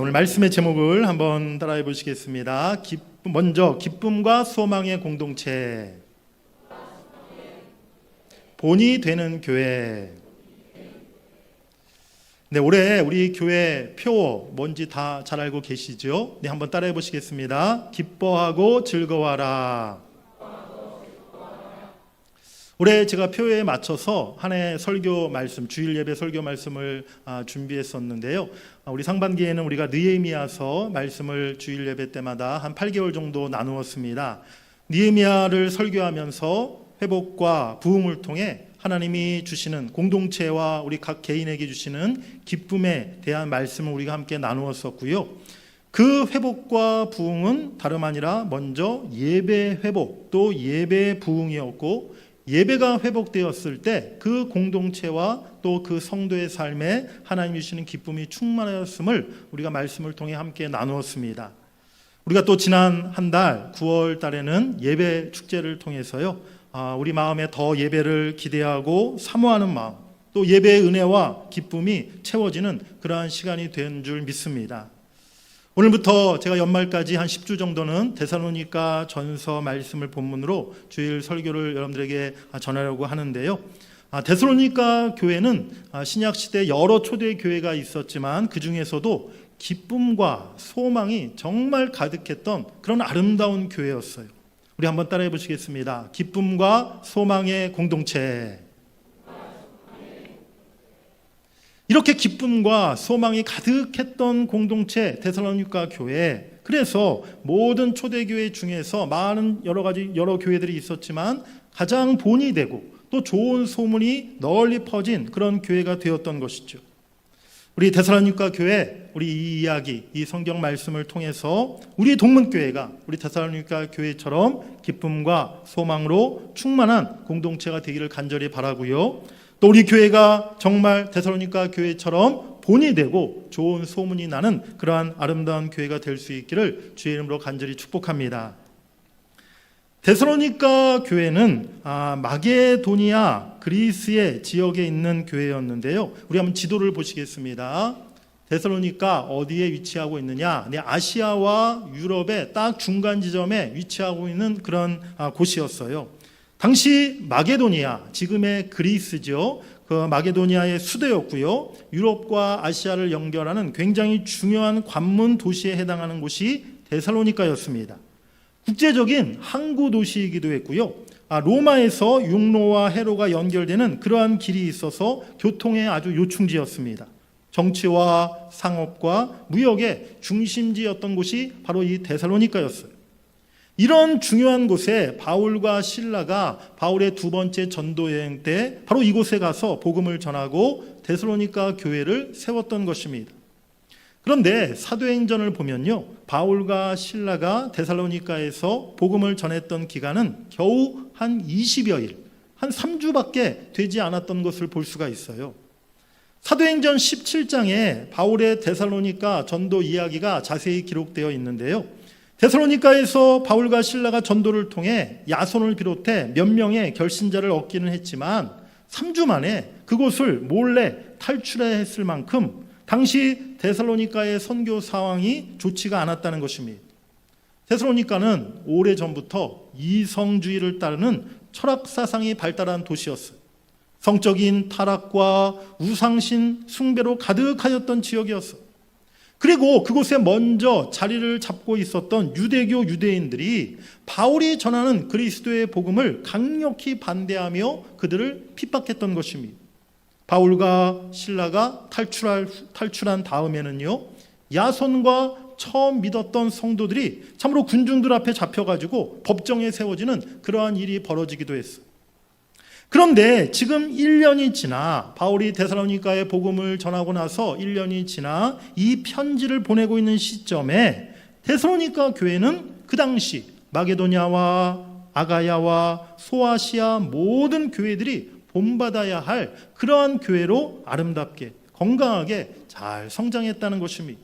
오늘 말씀의 제목을 한번 따라해 보시겠습니다. 먼저 기쁨과 소망의 공동체, 본이 되는 교회. 네, 올해 우리 교회 표 뭔지 다 잘 알고 계시죠? 네, 한번 따라해 보시겠습니다. 기뻐하고 즐거워하라. 올해 제가 표에 맞춰서 한 해 설교 말씀, 주일 예배 설교 말씀을 준비했었는데요. 우리 상반기에는 우리가 느헤미야서 말씀을 주일 예배 때마다 한 8개월 정도 나누었습니다. 느헤미야를 설교하면서 회복과 부흥을 통해 하나님이 주시는 공동체와 우리 각 개인에게 주시는 기쁨에 대한 말씀을 우리가 함께 나누었었고요. 그 회복과 부흥은 다름 아니라 먼저 예배 회복, 또 예배 부흥이었고, 예배가 회복되었을 때 그 공동체와 또 그 성도의 삶에 하나님이 주시는 기쁨이 충만하였음을 우리가 말씀을 통해 함께 나누었습니다. 우리가 또 지난 한 달 9월 달에는 예배 축제를 통해서요, 우리 마음에 더 예배를 기대하고 사모하는 마음, 또 예배의 은혜와 기쁨이 채워지는 그러한 시간이 된 줄 믿습니다. 오늘부터 제가 연말까지 한 10주 정도는 데살로니가 전서 말씀을 본문으로 주일 설교를 여러분들에게 전하려고 하는데요. 데살로니가 교회는 신약시대 여러 초대 교회가 있었지만 그 중에서도 기쁨과 소망이 정말 가득했던 그런 아름다운 교회였어요. 우리 한번 따라해 보시겠습니다. 기쁨과 소망의 공동체. 이렇게 기쁨과 소망이 가득했던 공동체 데살로니가 교회, 그래서 모든 초대교회 중에서 많은 여러 교회들이 있었지만 가장 본이 되고 또 좋은 소문이 널리 퍼진 그런 교회가 되었던 것이죠. 우리 데살로니가 교회, 우리 이 이야기, 이 성경 말씀을 통해서 우리 동문교회가 우리 데살로니가 교회처럼 기쁨과 소망으로 충만한 공동체가 되기를 간절히 바라고요. 또 우리 교회가 정말 데살로니가 교회처럼 본이 되고 좋은 소문이 나는 그러한 아름다운 교회가 될 수 있기를 주의 이름으로 간절히 축복합니다. 데살로니가 교회는 마게도니아 그리스의 지역에 있는 교회였는데요. 우리 한번 지도를 보시겠습니다. 데살로니가 어디에 위치하고 있느냐? 네, 아시아와 유럽의 딱 중간 지점에 위치하고 있는 그런 곳이었어요. 당시 마게도니아, 지금의 그리스죠. 그 마게도니아의 수도였고요. 유럽과 아시아를 연결하는 굉장히 중요한 관문 도시에 해당하는 곳이 데살로니가였습니다. 국제적인 항구 도시이기도 했고요. 로마에서 육로와 해로가 연결되는 그러한 길이 있어서 교통의 아주 요충지였습니다. 정치와 상업과 무역의 중심지였던 곳이 바로 이 데살로니가였어요. 이런 중요한 곳에 바울과 실라가 바울의 두 번째 전도 여행 때 바로 이곳에 가서 복음을 전하고 데살로니가 교회를 세웠던 것입니다. 그런데 사도행전을 보면요, 바울과 실라가 데살로니가에서 복음을 전했던 기간은 겨우 한 20여일, 한 3주밖에 되지 않았던 것을 볼 수가 있어요. 사도행전 17장에 바울의 데살로니가 전도 이야기가 자세히 기록되어 있는데요. 데살로니가에서 바울과 실라가 전도를 통해 야손을 비롯해 몇 명의 결신자를 얻기는 했지만 3주 만에 그곳을 몰래 탈출해야 했을 만큼 당시 데살로니가의 선교 상황이 좋지가 않았다는 것입니다. 데살로니가는 오래전부터 이성주의를 따르는 철학 사상이 발달한 도시였어요. 성적인 타락과 우상신 숭배로 가득하였던 지역이었어요. 그리고 그곳에 먼저 자리를 잡고 있었던 유대교 유대인들이 바울이 전하는 그리스도의 복음을 강력히 반대하며 그들을 핍박했던 것입니다. 바울과 실라가 탈출한 다음에는요, 야손과 처음 믿었던 성도들이 참으로 군중들 앞에 잡혀가지고 법정에 세워지는 그러한 일이 벌어지기도 했어요. 그런데 지금 1년이 지나 바울이 데살로니가에 복음을 전하고 나서 1년이 지나 이 편지를 보내고 있는 시점에 데살로니가 교회는 그 당시 마게도냐와 아가야와 소아시아 모든 교회들이 본받아야 할 그러한 교회로 아름답게 건강하게 잘 성장했다는 것입니다.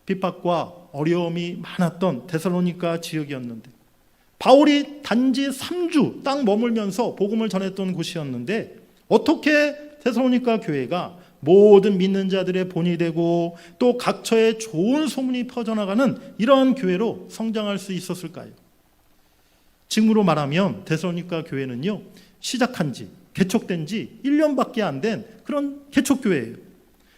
핍박과 어려움이 많았던 데살로니가 지역이었는데 바울이 단지 3주 딱 머물면서 복음을 전했던 곳이었는데 어떻게 데살로니가 교회가 모든 믿는 자들의 본이 되고 또 각처에 좋은 소문이 퍼져나가는 이러한 교회로 성장할 수 있었을까요? 지금으로 말하면 데살로니가 교회는요, 시작한 지, 개척된 지 1년밖에 안 된 그런 개척교회예요.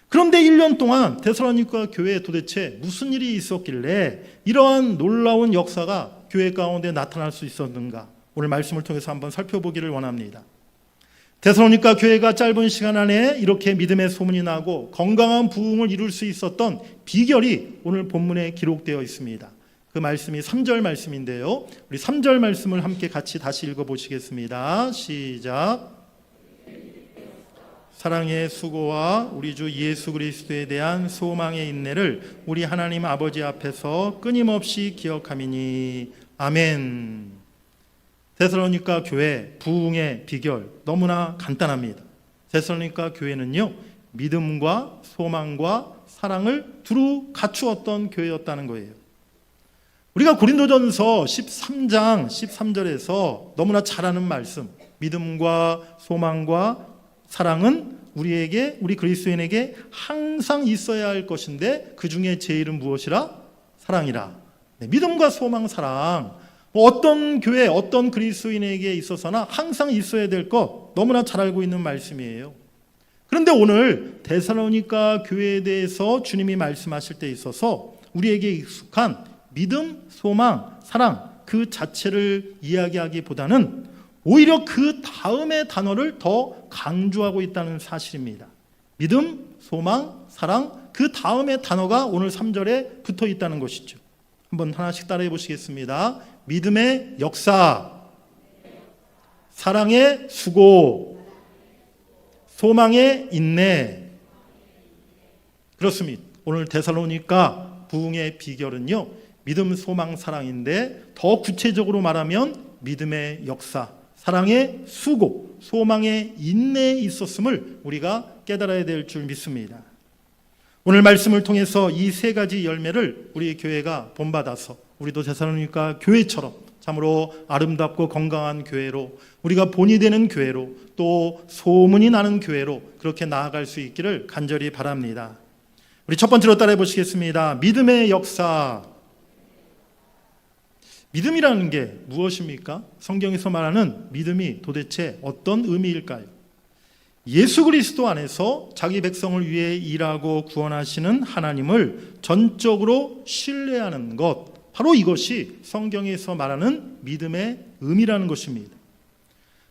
그런데 1년 동안 데살로니가 교회에 도대체 무슨 일이 있었길래 이러한 놀라운 역사가 교회 가운데 나타날 수 있었는가? 오늘 말씀을 통해서 한번 살펴보기를 원합니다. 데살로니가 교회가 짧은 시간 안에 이렇게 믿음의 소문이 나고 건강한 부흥을 이룰 수 있었던 비결이 오늘 본문에 기록되어 있습니다. 그 말씀이 3절 말씀인데요. 우리 3절 말씀을 함께 같이 다시 읽어보시겠습니다. 시작. 사랑의 수고와 우리 주 예수 그리스도에 대한 소망의 인내를 우리 하나님 아버지 앞에서 끊임없이 기억하미니. 아멘. 데살로니가 교회 부흥의 비결 너무나 간단합니다. 데살로니가 교회는요, 믿음과 소망과 사랑을 두루 갖추었던 교회였다는 거예요. 우리가 고린도전서 13장 13절에서 너무나 잘 아는 말씀, 믿음과 소망과 사랑은 우리 그리스도인에게 항상 있어야 할 것인데 그 중에 제일은 무엇이라? 사랑이라. 네, 믿음과 소망, 사랑, 어떤 교회, 어떤 그리스도인에게 있어서나 항상 있어야 될 것 너무나 잘 알고 있는 말씀이에요. 그런데 오늘 데살로니가 교회에 대해서 주님이 말씀하실 때 있어서 우리에게 익숙한 믿음, 소망, 사랑 그 자체를 이야기하기보다는 오히려 그 다음의 단어를 더 강조하고 있다는 사실입니다. 믿음, 소망, 사랑 그 다음의 단어가 오늘 3절에 붙어 있다는 것이죠. 한번 하나씩 따라해 보시겠습니다. 믿음의 역사, 사랑의 수고, 소망의 인내. 그렇습니다. 오늘 데살로니가 부흥의 비결은요, 믿음, 소망, 사랑인데 더 구체적으로 말하면 믿음의 역사, 사랑의 수고, 소망의 인내에 있었음을 우리가 깨달아야 될 줄 믿습니다. 오늘 말씀을 통해서 이 세 가지 열매를 우리 교회가 본받아서 우리도 데살로니가 교회처럼 참으로 아름답고 건강한 교회로, 우리가 본이 되는 교회로, 또 소문이 나는 교회로 그렇게 나아갈 수 있기를 간절히 바랍니다. 우리 첫 번째로 따라해 보시겠습니다. 믿음의 역사. 믿음이라는 게 무엇입니까? 성경에서 말하는 믿음이 도대체 어떤 의미일까요? 예수 그리스도 안에서 자기 백성을 위해 일하고 구원하시는 하나님을 전적으로 신뢰하는 것, 바로 이것이 성경에서 말하는 믿음의 의미라는 것입니다.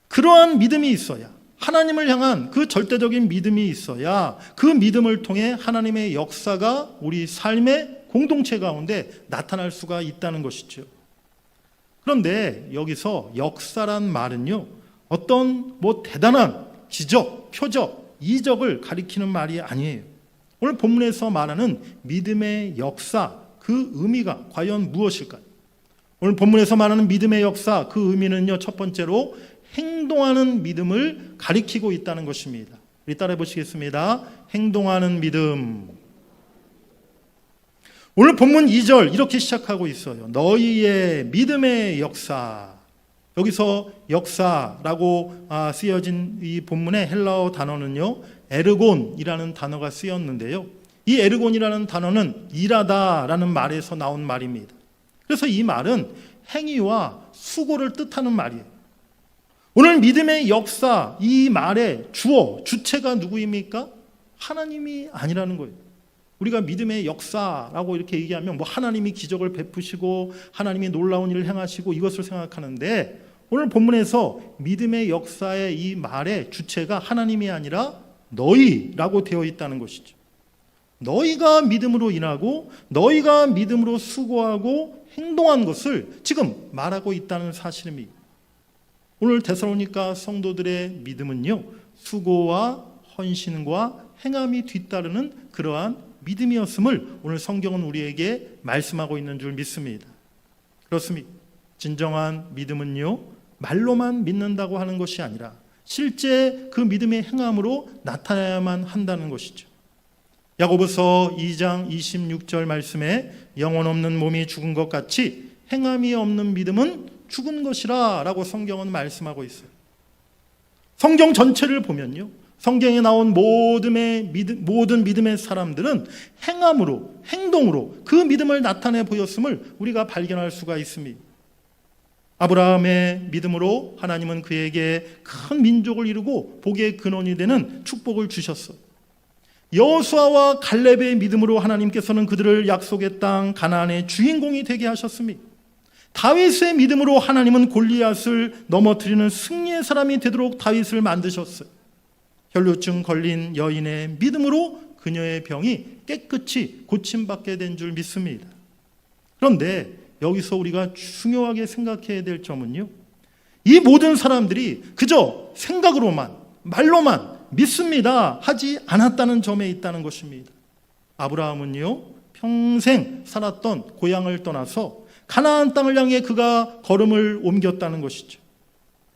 그러한 믿음이 있어야, 하나님을 향한 그 절대적인 믿음이 있어야 그 믿음을 통해 하나님의 역사가 우리 삶의 공동체 가운데 나타날 수가 있다는 것이죠. 그런데 여기서 역사란 말은요, 어떤 대단한 기적, 표적, 이적을 가리키는 말이 아니에요. 오늘 본문에서 말하는 믿음의 역사, 그 의미가 과연 무엇일까요? 오늘 본문에서 말하는 믿음의 역사, 그 의미는요, 첫 번째로 행동하는 믿음을 가리키고 있다는 것입니다. 우리 따라해 보시겠습니다. 행동하는 믿음. 오늘 본문 2절 이렇게 시작하고 있어요. 너희의 믿음의 역사. 여기서 역사라고 쓰여진 이 본문의 헬라어 단어는요, 에르곤이라는 단어가 쓰였는데요. 이 에르곤이라는 단어는 일하다라는 말에서 나온 말입니다. 그래서 이 말은 행위와 수고를 뜻하는 말이에요. 오늘 믿음의 역사, 이 말의 주어, 주체가 누구입니까? 하나님이 아니라는 거예요. 우리가 믿음의 역사라고 이렇게 얘기하면 하나님이 기적을 베푸시고 하나님이 놀라운 일을 행하시고 이것을 생각하는데, 오늘 본문에서 믿음의 역사의 이 말의 주체가 하나님이 아니라 너희라고 되어 있다는 것이죠. 너희가 믿음으로 일하고 너희가 믿음으로 수고하고 행동한 것을 지금 말하고 있다는 사실입니다. 오늘 데살로니가 성도들의 믿음은요, 수고와 헌신과 행함이 뒤따르는 그러한 믿음이었음을 오늘 성경은 우리에게 말씀하고 있는 줄 믿습니다. 그렇습니다. 진정한 믿음은요, 말로만 믿는다고 하는 것이 아니라 실제 그 믿음의 행함으로 나타나야만 한다는 것이죠. 야고보서 2장 26절 말씀에 영혼 없는 몸이 죽은 것 같이 행함이 없는 믿음은 죽은 것이라 라고 성경은 말씀하고 있어요. 성경 전체를 보면요, 성경에 나온 모든 믿음의 사람들은 행함으로, 행동으로 그 믿음을 나타내 보였음을 우리가 발견할 수가 있습니다. 아브라함의 믿음으로 하나님은 그에게 큰 민족을 이루고 복의 근원이 되는 축복을 주셨어요. 여호수아와 갈렙의 믿음으로 하나님께서는 그들을 약속의 땅 가나안의 주인공이 되게 하셨습니다. 다윗의 믿음으로 하나님은 골리앗을 넘어뜨리는 승리의 사람이 되도록 다윗을 만드셨어요. 혈루증 걸린 여인의 믿음으로 그녀의 병이 깨끗이 고침받게 된 줄 믿습니다. 그런데 여기서 우리가 중요하게 생각해야 될 점은요, 이 모든 사람들이 그저 생각으로만, 말로만 믿습니다 하지 않았다는 점에 있다는 것입니다. 아브라함은요, 평생 살았던 고향을 떠나서 가나안 땅을 향해 그가 걸음을 옮겼다는 것이죠.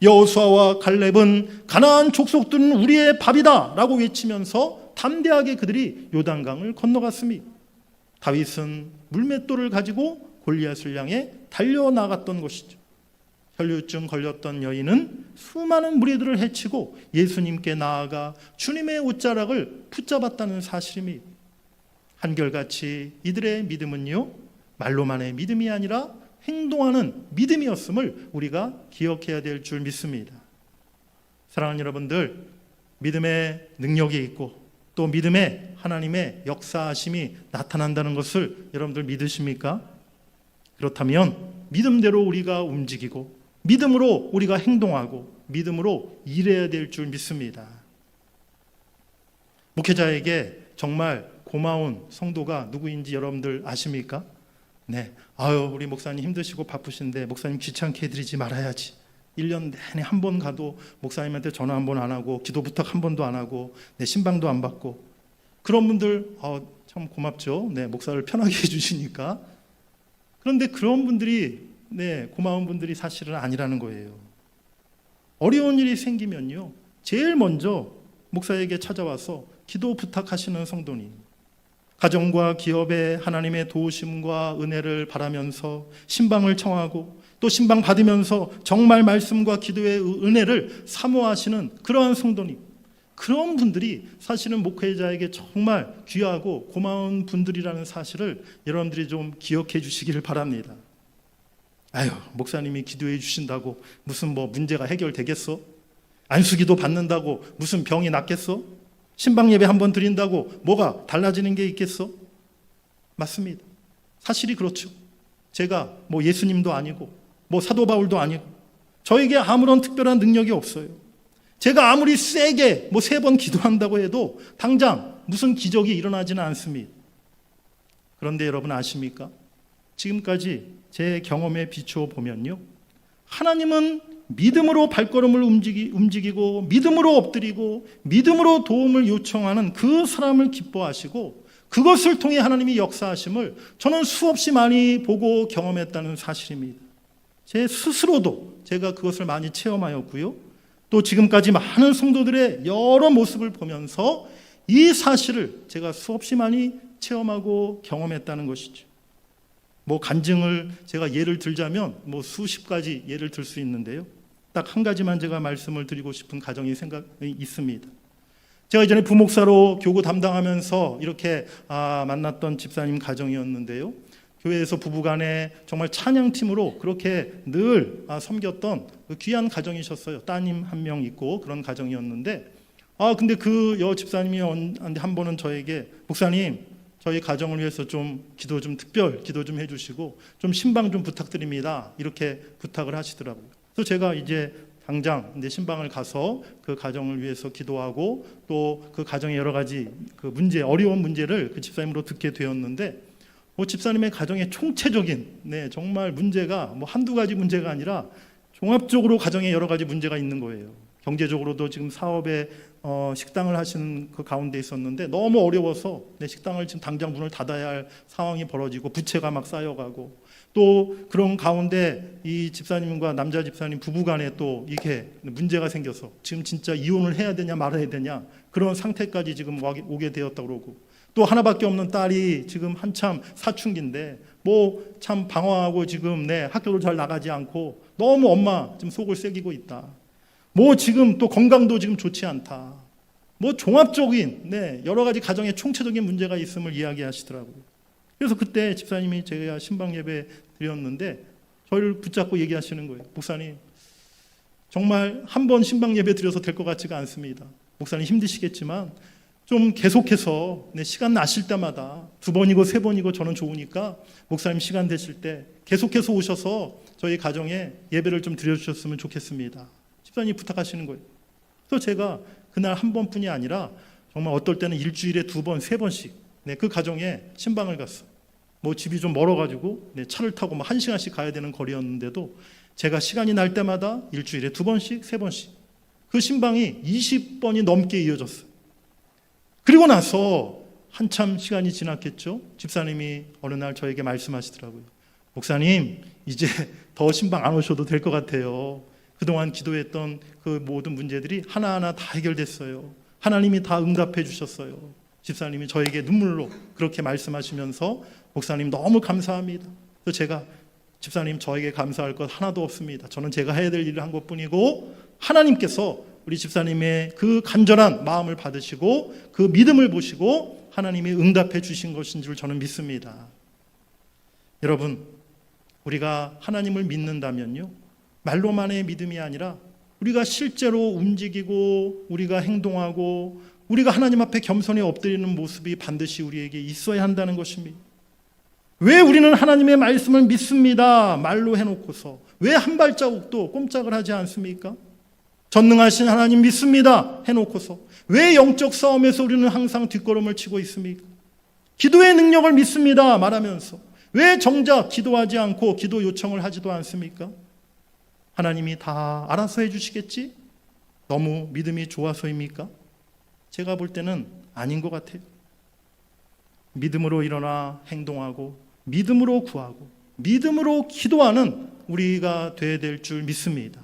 여호수아와 갈렙은 가나안 족속들은 우리의 밥이다 라고 외치면서 담대하게 그들이 요단강을 건너갔습니다. 다윗은 물맷돌을 가지고 골리앗을 향해 달려나갔던 것이죠. 혈루증 걸렸던 여인은 수많은 무리들을 해치고 예수님께 나아가 주님의 옷자락을 붙잡았다는 사실입니다. 한결같이 이들의 믿음은요, 말로만의 믿음이 아니라 행동하는 믿음이었음을 우리가 기억해야 될 줄 믿습니다. 사랑하는 여러분들, 믿음의 능력이 있고 또 믿음에 하나님의 역사하심이 나타난다는 것을 여러분들 믿으십니까? 그렇다면 믿음대로 우리가 움직이고 믿음으로 우리가 행동하고 믿음으로 일해야 될 줄 믿습니다. 목회자에게 정말 고마운 성도가 누구인지 여러분들 아십니까? 네, 우리 목사님 힘드시고 바쁘신데 목사님 귀찮게 해드리지 말아야지. 1년 내내 한 번 가도 목사님한테 전화 한 번 안 하고 기도 부탁 한 번도 안 하고 내 신방도 안 받고, 그런 분들 참 고맙죠. 네, 목사를 편하게 해주시니까. 그런데 그런 분들이, 고마운 분들이 사실은 아니라는 거예요. 어려운 일이 생기면요, 제일 먼저 목사에게 찾아와서 기도 부탁하시는 성도님, 가정과 기업에 하나님의 도우심과 은혜를 바라면서 신방을 청하고 또 신방 받으면서 정말 말씀과 기도의 은혜를 사모하시는 그러한 성도님, 그런 분들이 사실은 목회자에게 정말 귀하고 고마운 분들이라는 사실을 여러분들이 좀 기억해 주시기를 바랍니다. 목사님이 기도해 주신다고 무슨 문제가 해결되겠어? 안수기도 받는다고 무슨 병이 낫겠어? 신방 예배 한번 드린다고 뭐가 달라지는 게 있겠어? 맞습니다. 사실이 그렇죠. 제가 예수님도 아니고 사도 바울도 아니고 저에게 아무런 특별한 능력이 없어요. 제가 아무리 세게 3번 기도한다고 해도 당장 무슨 기적이 일어나지는 않습니다. 그런데 여러분 아십니까? 지금까지 제 경험에 비추어 보면요, 하나님은 믿음으로 발걸음을 움직이고 믿음으로 엎드리고 믿음으로 도움을 요청하는 그 사람을 기뻐하시고 그것을 통해 하나님이 역사하심을 저는 수없이 많이 보고 경험했다는 사실입니다. 제 스스로도 제가 그것을 많이 체험하였고요, 또 지금까지 많은 성도들의 여러 모습을 보면서 이 사실을 제가 수없이 많이 체험하고 경험했다는 것이죠. 간증을 제가 예를 들자면 수십 가지 예를 들 수 있는데요, 딱 한 가지만 제가 말씀을 드리고 싶은 가정이 있습니다. 제가 이전에 부목사로 교구 담당하면서 이렇게 만났던 집사님 가정이었는데요, 교회에서 부부간에 정말 찬양팀으로 그렇게 늘 섬겼던 귀한 가정이셨어요. 따님 한 명 있고 그런 가정이었는데, 근데 그 집사님이 한 번은 저에게, 목사님, 저희 가정을 위해서 좀 특별 기도 좀 해주시고 좀 신방 좀 부탁드립니다, 이렇게 부탁을 하시더라고요. 그래서 제가 이제 당장 신방을 가서 그 가정을 위해서 기도하고 또 그 가정의 여러 가지 어려운 문제를 그 집사님으로 듣게 되었는데, 집사님의 가정의 총체적인 정말 문제가 한두 가지 문제가 아니라 종합적으로 가정에 여러 가지 문제가 있는 거예요. 경제적으로도 지금 사업에 식당을 하시는 그 가운데 있었는데 너무 어려워서 식당을 지금 당장 문을 닫아야 할 상황이 벌어지고 부채가 막 쌓여가고, 또 그런 가운데 이 집사님과 남자 집사님 부부간에 또 이게 문제가 생겨서 지금 진짜 이혼을 해야 되냐 말아야 되냐 그런 상태까지 지금 오게 되었다고 그러고, 또 하나밖에 없는 딸이 지금 한참 사춘기인데 참 방황하고 지금 학교를 잘 나가지 않고 너무 엄마 지금 속을 새기고 있다. 지금 또 건강도 지금 좋지 않다. 뭐 종합적인 여러 가지 가정의 총체적인 문제가 있음을 이야기하시더라고요. 그래서 그때 집사님이 제가 신방 예배 드렸는데 저희를 붙잡고 얘기하시는 거예요. 목사님, 정말 한 번 신방 예배 드려서 될 것 같지가 않습니다. 목사님 힘드시겠지만 좀 계속해서 시간 나실 때마다 2번이고 3번이고 저는 좋으니까 목사님 시간 되실 때 계속해서 오셔서 저희 가정에 예배를 좀 드려주셨으면 좋겠습니다. 집사님이 부탁하시는 거예요. 그래서 제가 그날 한 번뿐이 아니라 정말 어떨 때는 일주일에 2번, 3번씩 그 가정에 신방을 갔어요. 뭐 집이 좀 멀어가지고 차를 타고 1시간씩 가야 되는 거리였는데도 제가 시간이 날 때마다 일주일에 2번씩, 3번씩 그 신방이 20번이 넘게 이어졌어요. 그리고 나서 한참 시간이 지났겠죠. 집사님이 어느 날 저에게 말씀하시더라고요. 목사님, 이제 더 신방 안 오셔도 될 것 같아요. 그동안 기도했던 그 모든 문제들이 하나하나 다 해결됐어요. 하나님이 다 응답해 주셨어요. 집사님이 저에게 눈물로 그렇게 말씀하시면서 목사님 너무 감사합니다. 그래서 제가 집사님 저에게 감사할 것 하나도 없습니다. 저는 제가 해야 될 일을 한 것뿐이고 하나님께서 우리 집사님의 그 간절한 마음을 받으시고 그 믿음을 보시고 하나님이 응답해 주신 것인 줄 저는 믿습니다. 여러분, 우리가 하나님을 믿는다면요, 말로만의 믿음이 아니라 우리가 실제로 움직이고 우리가 행동하고 우리가 하나님 앞에 겸손히 엎드리는 모습이 반드시 우리에게 있어야 한다는 것입니다. 왜 우리는 하나님의 말씀을 믿습니다 말로 해놓고서 왜 한 발자국도 꼼짝을 하지 않습니까? 전능하신 하나님 믿습니다 해놓고서 왜 영적 싸움에서 우리는 항상 뒷걸음을 치고 있습니까? 기도의 능력을 믿습니다 말하면서 왜 정작 기도하지 않고 기도 요청을 하지도 않습니까? 하나님이 다 알아서 해주시겠지? 너무 믿음이 좋아서입니까? 제가 볼 때는 아닌 것 같아요. 믿음으로 일어나 행동하고 믿음으로 구하고 믿음으로 기도하는 우리가 되어야 될 줄 믿습니다.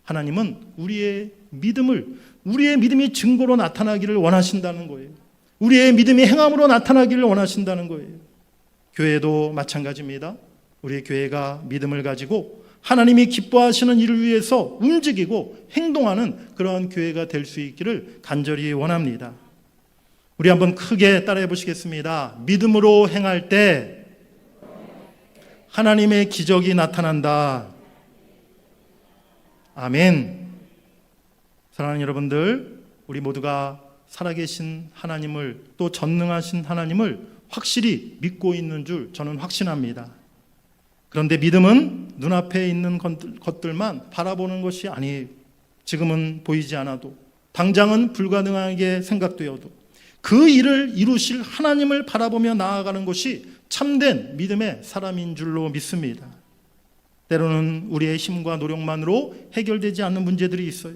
하나님은 우리의 믿음이 증거로 나타나기를 원하신다는 거예요. 우리의 믿음이 행함으로 나타나기를 원하신다는 거예요. 교회도 마찬가지입니다. 우리 교회가 믿음을 가지고 하나님이 기뻐하시는 일을 위해서 움직이고 행동하는 그러한 교회가 될 수 있기를 간절히 원합니다. 우리 한번 크게 따라해 보시겠습니다. 믿음으로 행할 때 하나님의 기적이 나타난다. 아멘. 사랑하는 여러분들, 우리 모두가 살아계신 하나님을 또 전능하신 하나님을 확실히 믿고 있는 줄 저는 확신합니다. 그런데 믿음은 눈앞에 있는 것들만 바라보는 것이 아니에요. 지금은 보이지 않아도, 당장은 불가능하게 생각되어도 그 일을 이루실 하나님을 바라보며 나아가는 것이 참된 믿음의 사람인 줄로 믿습니다. 때로는 우리의 힘과 노력만으로 해결되지 않는 문제들이 있어요.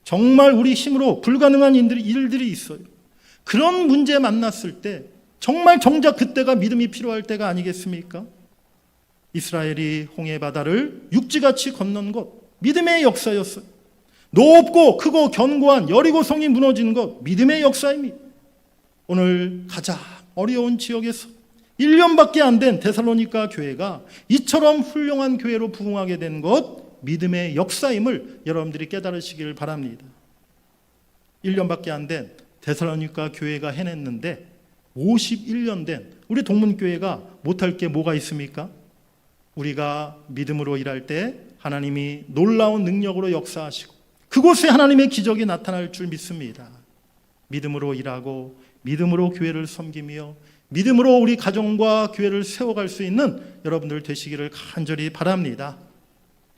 정말 우리 힘으로 불가능한 일들이 있어요. 그런 문제 만났을 때 정말 정작 그때가 믿음이 필요할 때가 아니겠습니까? 이스라엘이 홍해 바다를 육지같이 건넌 것, 믿음의 역사였어요. 높고 크고 견고한 여리고성이 무너진 것, 믿음의 역사입니다. 오늘 가장 어려운 지역에서 1년밖에 안 된 데살로니가 교회가 이처럼 훌륭한 교회로 부흥하게 된 것, 믿음의 역사임을 여러분들이 깨달으시길 바랍니다. 1년밖에 안 된 데살로니가 교회가 해냈는데 51년 된 우리 동문교회가 못할 게 뭐가 있습니까? 우리가 믿음으로 일할 때 하나님이 놀라운 능력으로 역사하시고 그곳에 하나님의 기적이 나타날 줄 믿습니다. 믿음으로 일하고 믿음으로 교회를 섬기며 믿음으로 우리 가정과 교회를 세워갈 수 있는 여러분들 되시기를 간절히 바랍니다.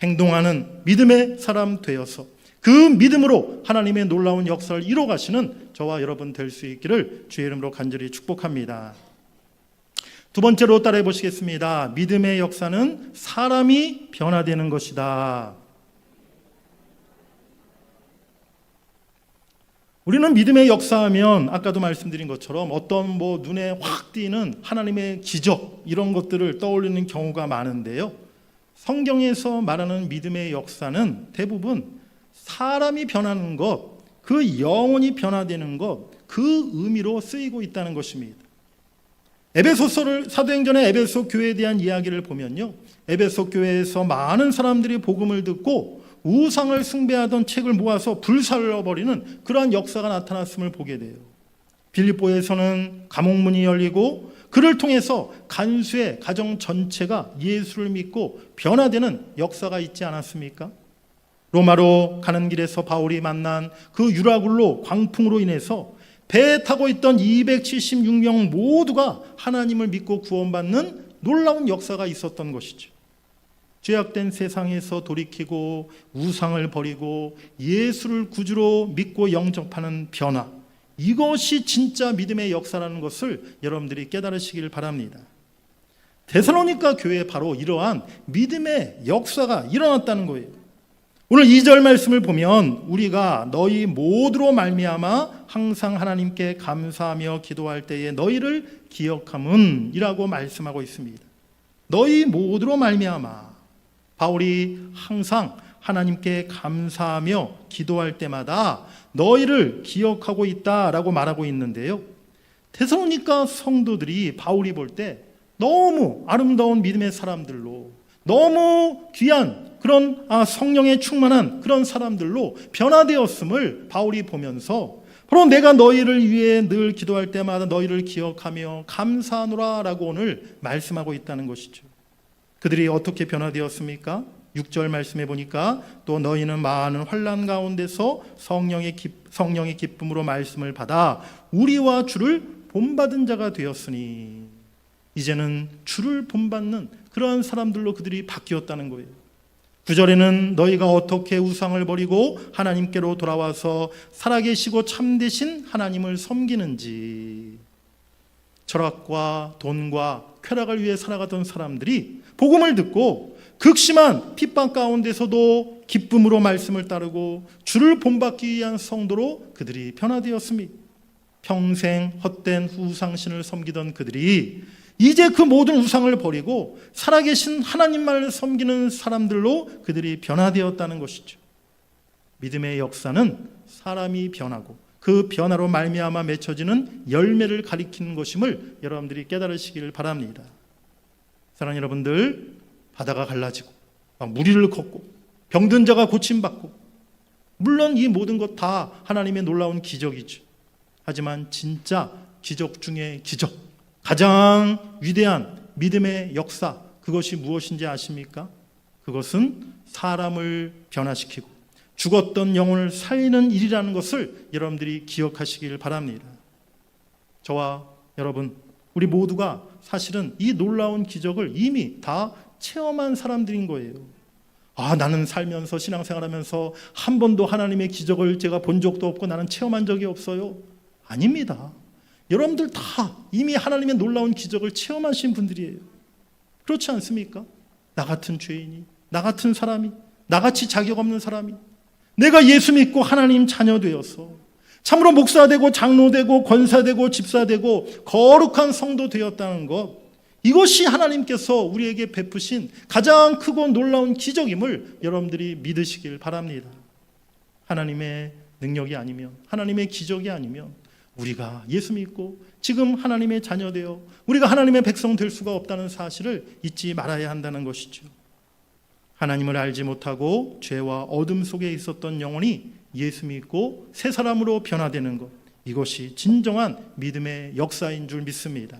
행동하는 믿음의 사람 되어서 그 믿음으로 하나님의 놀라운 역사를 이뤄가시는 저와 여러분 될 수 있기를 주의 이름으로 간절히 축복합니다. 두 번째로 따라해 보시겠습니다. 믿음의 역사는 사람이 변화되는 것이다. 우리는 믿음의 역사하면 아까도 말씀드린 것처럼 어떤 눈에 확 띄는 하나님의 기적 이런 것들을 떠올리는 경우가 많은데요. 성경에서 말하는 믿음의 역사는 대부분 사람이 변하는 것, 그 영혼이 변화되는 것, 그 의미로 쓰이고 있다는 것입니다. 사도행전의 에베소 교회에 대한 이야기를 보면요, 에베소 교회에서 많은 사람들이 복음을 듣고 우상을 숭배하던 책을 모아서 불살라버리는 그러한 역사가 나타났음을 보게 돼요. 빌립보에서는 감옥문이 열리고 그를 통해서 간수의 가정 전체가 예수를 믿고 변화되는 역사가 있지 않았습니까? 로마로 가는 길에서 바울이 만난 그 유라굴로 광풍으로 인해서 배에 타고 있던 276명 모두가 하나님을 믿고 구원받는 놀라운 역사가 있었던 것이죠. 죄악된 세상에서 돌이키고 우상을 버리고 예수를 구주로 믿고 영접하는 변화, 이것이 진짜 믿음의 역사라는 것을 여러분들이 깨달으시길 바랍니다. 데살로니가 교회에 바로 이러한 믿음의 역사가 일어났다는 거예요. 오늘 2절 말씀을 보면 우리가 너희 모두로 말미암아 항상 하나님께 감사하며 기도할 때에 너희를 기억함은 이라고 말씀하고 있습니다. 너희 모두로 말미암아, 바울이 항상 하나님께 감사하며 기도할 때마다 너희를 기억하고 있다라고 말하고 있는데요. 데살로니가 성도들이 바울이 볼 때 너무 아름다운 믿음의 사람들로, 너무 귀한 그런 성령에 충만한 그런 사람들로 변화되었음을 바울이 보면서 바로 내가 너희를 위해 늘 기도할 때마다 너희를 기억하며 감사하노라 라고 오늘 말씀하고 있다는 것이죠. 그들이 어떻게 변화되었습니까? 6절 말씀해 보니까 또 너희는 많은 환난 가운데서 성령의 기쁨으로 말씀을 받아 우리와 주를 본받은 자가 되었으니, 이제는 주를 본받는 그러한 사람들로 그들이 바뀌었다는 거예요. 9절에는 너희가 어떻게 우상을 버리고 하나님께로 돌아와서 살아계시고 참되신 하나님을 섬기는지. 철학과 돈과 쾌락을 위해 살아가던 사람들이 복음을 듣고 극심한 핍박 가운데서도 기쁨으로 말씀을 따르고 주를 본받기 위한 성도로 그들이 변화되었습니다. 평생 헛된 우상신을 섬기던 그들이 이제 그 모든 우상을 버리고 살아계신 하나님만을 섬기는 사람들로 그들이 변화되었다는 것이죠. 믿음의 역사는 사람이 변하고 그 변화로 말미암아 맺혀지는 열매를 가리키는 것임을 여러분들이 깨달으시길 바랍니다. 사랑하는 여러분들, 바다가 갈라지고 무리를 걷고 병든 자가 고침받고, 물론 이 모든 것 다 하나님의 놀라운 기적이죠. 하지만 진짜 기적 중에 기적, 가장 위대한 믿음의 역사, 그것이 무엇인지 아십니까? 그것은 사람을 변화시키고 죽었던 영혼을 살리는 일이라는 것을 여러분들이 기억하시길 바랍니다. 저와 여러분, 우리 모두가 사실은 이 놀라운 기적을 이미 다 체험한 사람들인 거예요. 나는 살면서 신앙생활하면서 한 번도 하나님의 기적을 제가 본 적도 없고 나는 체험한 적이 없어요. 아닙니다. 여러분들 다 이미 하나님의 놀라운 기적을 체험하신 분들이에요. 그렇지 않습니까? 나 같은 죄인이, 나 같은 사람이, 나같이 자격 없는 사람이 내가 예수 믿고 하나님 자녀 되어서 참으로 목사 되고 장로 되고 권사 되고 집사 되고 거룩한 성도 되었다는 것, 이것이 하나님께서 우리에게 베푸신 가장 크고 놀라운 기적임을 여러분들이 믿으시길 바랍니다. 하나님의 능력이 아니면, 하나님의 기적이 아니면 우리가 예수 믿고 지금 하나님의 자녀 되어 우리가 하나님의 백성 될 수가 없다는 사실을 잊지 말아야 한다는 것이죠. 하나님을 알지 못하고 죄와 어둠 속에 있었던 영혼이 예수 믿고 새 사람으로 변화되는 것, 이것이 진정한 믿음의 역사인 줄 믿습니다.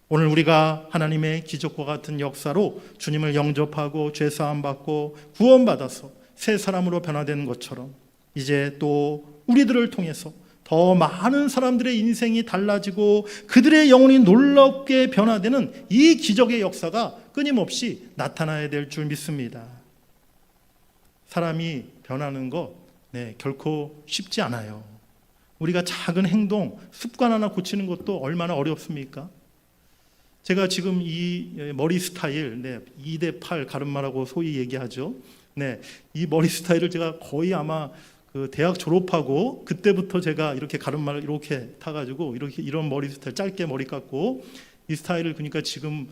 오늘 우리가 하나님의 기적과 같은 역사로 주님을 영접하고 죄사함 받고 구원받아서 새 사람으로 변화되는 것처럼 이제 또 우리들을 통해서 더 많은 사람들의 인생이 달라지고 그들의 영혼이 놀랍게 변화되는 이 기적의 역사가 끊임없이 나타나야 될 줄 믿습니다. 사람이 변하는 것 결코 쉽지 않아요. 우리가 작은 행동, 습관 하나 고치는 것도 얼마나 어렵습니까? 제가 지금 이 머리 스타일, 2대 8 가르마라고 소위 얘기하죠. 이 머리 스타일을 제가 거의 아마 그 대학 졸업하고 그때부터 제가 이렇게 가르마를 이렇게 타가지고 이런 머리 스타일, 짧게 머리 깎고 이 스타일을, 그러니까 지금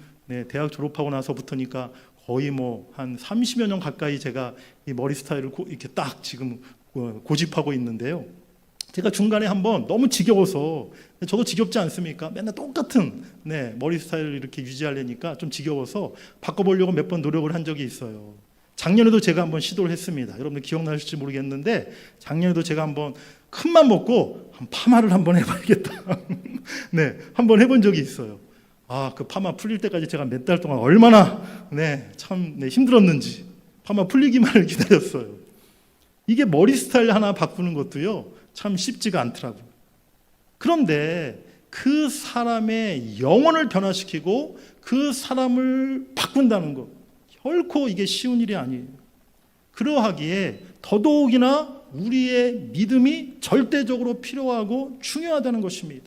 대학 졸업하고 나서부터니까 거의 뭐 한 30여 년 가까이 제가 이 머리 스타일을 이렇게 딱 지금 고집하고 있는데요. 제가 중간에 한번 너무 지겨워서, 저도 지겹지 않습니까? 맨날 똑같은 머리 스타일을 이렇게 유지하려니까 좀 지겨워서 바꿔보려고 몇 번 노력을 한 적이 있어요. 작년에도 제가 한번 시도를 했습니다. 여러분들 기억나실지 모르겠는데 작년에도 제가 한번 큰맘 먹고 파마를 한번 해봐야겠다. 네, 한번 해본 적이 있어요. 그 파마 풀릴 때까지 제가 몇 달 동안 얼마나 참 힘들었는지 파마 풀리기만을 기다렸어요. 이게 머리 스타일 하나 바꾸는 것도요 참 쉽지가 않더라고요. 그런데 그 사람의 영혼을 변화시키고 그 사람을 바꾼다는 것, 결코 이게 쉬운 일이 아니에요. 그러하기에 더더욱이나 우리의 믿음이 절대적으로 필요하고 중요하다는 것입니다.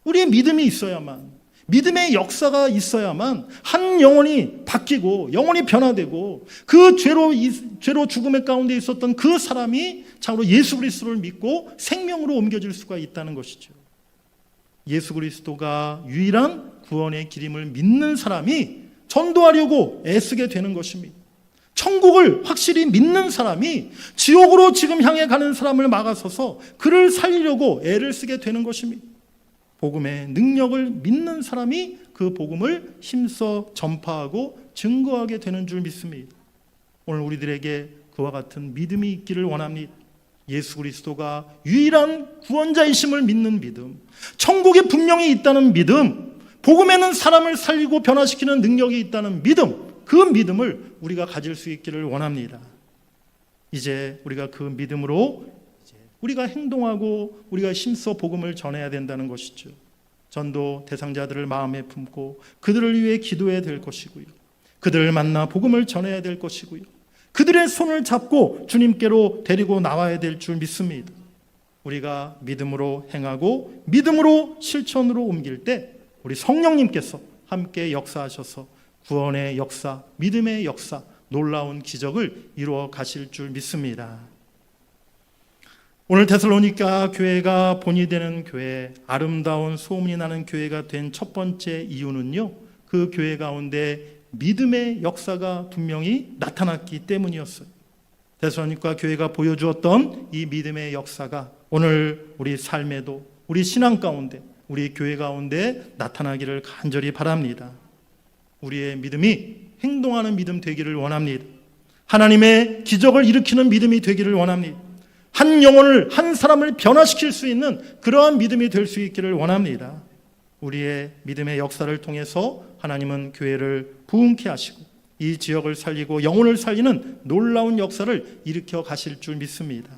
우리의 믿음이 있어야만, 믿음의 역사가 있어야만 한 영혼이 바뀌고 영혼이 변화되고 그 죄로 죽음의 가운데 있었던 그 사람이 참으로 예수 그리스도를 믿고 생명으로 옮겨질 수가 있다는 것이죠. 예수 그리스도가 유일한 구원의 길임을 믿는 사람이 전도하려고 애쓰게 되는 것입니다. 천국을 확실히 믿는 사람이 지옥으로 지금 향해 가는 사람을 막아서서 그를 살리려고 애를 쓰게 되는 것입니다. 복음의 능력을 믿는 사람이 그 복음을 힘써 전파하고 증거하게 되는 줄 믿습니다. 오늘 우리들에게 그와 같은 믿음이 있기를 원합니다. 예수 그리스도가 유일한 구원자이심을 믿는 믿음, 천국에 분명히 있다는 믿음, 복음에는 사람을 살리고 변화시키는 능력이 있다는 믿음, 그 믿음을 우리가 가질 수 있기를 원합니다. 이제 우리가 그 믿음으로 우리가 행동하고 우리가 힘써 복음을 전해야 된다는 것이죠. 전도 대상자들을 마음에 품고 그들을 위해 기도해야 될 것이고요. 그들을 만나 복음을 전해야 될 것이고요. 그들의 손을 잡고 주님께로 데리고 나와야 될 줄 믿습니다. 우리가 믿음으로 행하고 믿음으로 실천으로 옮길 때 우리 성령님께서 함께 역사하셔서 구원의 역사, 믿음의 역사, 놀라운 기적을 이루어 가실 줄 믿습니다. 오늘 데살로니가 교회가 본이 되는 교회, 아름다운 소문이 나는 교회가 된 첫 번째 이유는요, 그 교회 가운데 믿음의 역사가 분명히 나타났기 때문이었어요. 데살로니가 교회가 보여주었던 이 믿음의 역사가 오늘 우리 삶에도, 우리 신앙 가운데, 우리 교회 가운데 나타나기를 간절히 바랍니다. 우리의 믿음이 행동하는 믿음 되기를 원합니다. 하나님의 기적을 일으키는 믿음이 되기를 원합니다. 한 영혼을, 한 사람을 변화시킬 수 있는 그러한 믿음이 될 수 있기를 원합니다. 우리의 믿음의 역사를 통해서 하나님은 교회를 부흥케 하시고 이 지역을 살리고 영혼을 살리는 놀라운 역사를 일으켜 가실 줄 믿습니다.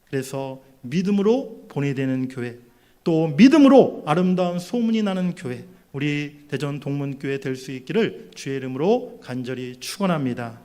그래서 믿음으로 본이되는 교회, 또 믿음으로 아름다운 소문이 나는 교회, 우리 대전 동문교회 될 수 있기를 주의 이름으로 간절히 축원합니다.